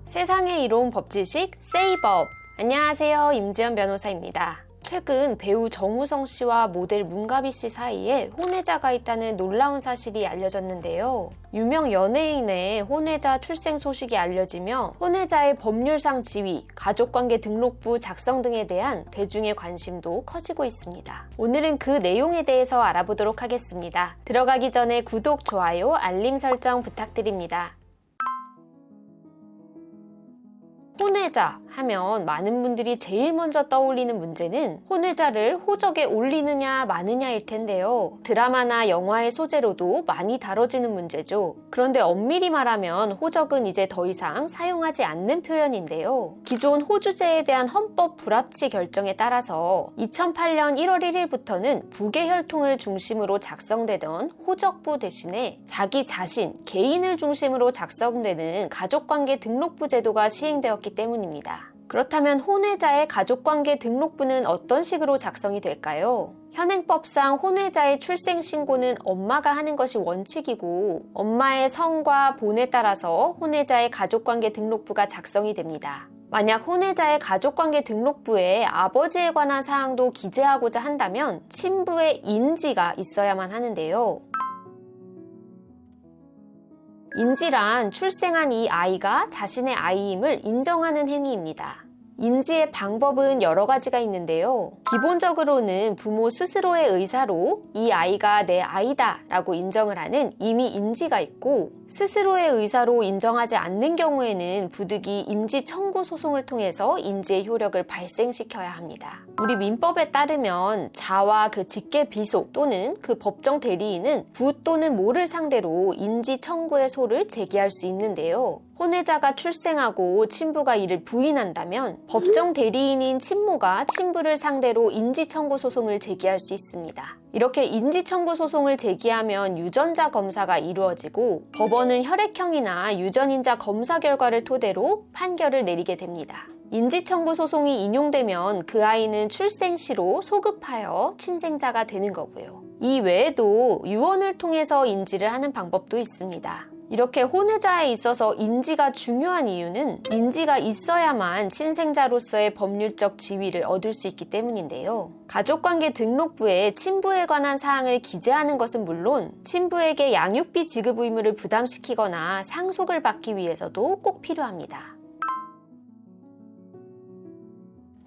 세상에 이로운 법지식 세이법. 안녕하세요, 임지연 변호사입니다. 최근 배우 정우성 씨와 모델 문가비 씨 사이에 혼외자가 있다는 놀라운 사실이 알려졌는데요. 유명 연예인의 혼외자 출생 소식이 알려지며 혼외자의 법률상 지위, 가족관계 등록부 작성 등에 대한 대중의 관심도 커지고 있습니다. 오늘은 그 내용에 대해서 알아보도록 하겠습니다. 들어가기 전에 구독, 좋아요, 알림 설정 부탁드립니다. 혼외자 하면 많은 분들이 제일 먼저 떠올리는 문제는 혼외자를 호적에 올리느냐 마느냐일 텐데요. 드라마나 영화의 소재로도 많이 다뤄지는 문제죠. 그런데 엄밀히 말하면 호적은 이제 더 이상 사용하지 않는 표현인데요. 기존 호주제에 대한 헌법 불합치 결정에 따라서 2008년 1월 1일부터는 부계혈통을 중심으로 작성되던 호적부 대신에 자기 자신, 개인을 중심으로 작성되는 가족관계 등록부 제도가 시행되었기 때문입니다. 그렇다면 혼외자의 가족관계 등록부는 어떤 식으로 작성이 될까요? 현행법상 혼외자의 출생신고는 엄마가 하는 것이 원칙이고 엄마의 성과 본에 따라서 혼외자의 가족관계 등록부가 작성이 됩니다. 만약 혼외자의 가족관계 등록부에 아버지에 관한 사항도 기재하고자 한다면 친부의 인지가 있어야만 하는데요. 인지란 출생한 이 아이가 자신의 아이임을 인정하는 행위입니다. 인지의 방법은 여러 가지가 있는데요. 기본적으로는 부모 스스로의 의사로 이 아이가 내 아이다 라고 인정을 하는 임의 인지가 있고, 스스로의 의사로 인정하지 않는 경우에는 부득이 인지 청구 소송을 통해서 인지의 효력을 발생시켜야 합니다. 우리 민법에 따르면 자와 그 직계 비속 또는 그 법정 대리인은 부 또는 모를 상대로 인지 청구의 소를 제기할 수 있는데요. 혼외자가 출생하고 친부가 이를 부인한다면 법정 대리인인 친모가 친부를 상대로 인지청구 소송을 제기할 수 있습니다. 이렇게 인지청구 소송을 제기하면 유전자 검사가 이루어지고 법원은 혈액형이나 유전인자 검사 결과를 토대로 판결을 내리게 됩니다. 인지청구 소송이 인용되면 그 아이는 출생 시로 소급하여 친생자가 되는 거고요. 이 외에도 유언을 통해서 인지를 하는 방법도 있습니다. 이렇게 혼외자에 있어서 인지가 중요한 이유는 인지가 있어야만 친생자로서의 법률적 지위를 얻을 수 있기 때문인데요. 가족관계 등록부에 친부에 관한 사항을 기재하는 것은 물론 친부에게 양육비 지급 의무를 부담시키거나 상속을 받기 위해서도 꼭 필요합니다.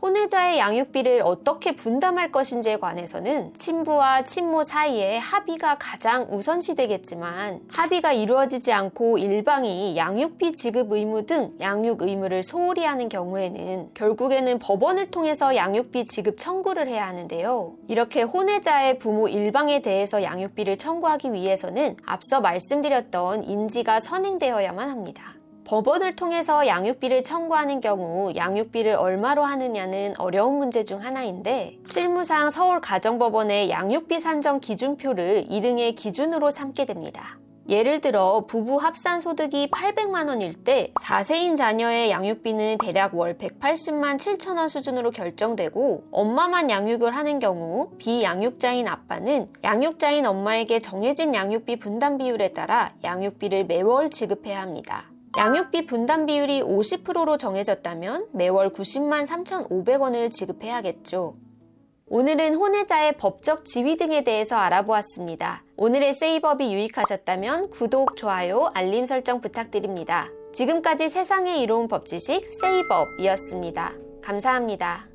혼외자의 양육비를 어떻게 분담할 것인지에 관해서는 친부와 친모 사이에 합의가 가장 우선시되겠지만, 합의가 이루어지지 않고 일방이 양육비 지급 의무 등 양육 의무를 소홀히 하는 경우에는 결국에는 법원을 통해서 양육비 지급 청구를 해야 하는데요. 이렇게 혼외자의 부모 일방에 대해서 양육비를 청구하기 위해서는 앞서 말씀드렸던 인지가 선행되어야만 합니다. 법원을 통해서 양육비를 청구하는 경우 양육비를 얼마로 하느냐는 어려운 문제 중 하나인데, 실무상 서울가정법원의 양육비 산정 기준표를 2등의 기준으로 삼게 됩니다. 예를 들어 부부 합산 소득이 800만 원일 때 4세인 자녀의 양육비는 대략 월 180만 7천 원 수준으로 결정되고, 엄마만 양육을 하는 경우 비양육자인 아빠는 양육자인 엄마에게 정해진 양육비 분담 비율에 따라 양육비를 매월 지급해야 합니다. 양육비 분담 비율이 50%로 정해졌다면 매월 90만 3,500원을 지급해야겠죠. 오늘은 혼외자의 법적 지위 등에 대해서 알아보았습니다. 오늘의 세이법이 유익하셨다면 구독, 좋아요, 알림 설정 부탁드립니다. 지금까지 세상에 이로운 법지식 세이법이었습니다. 감사합니다.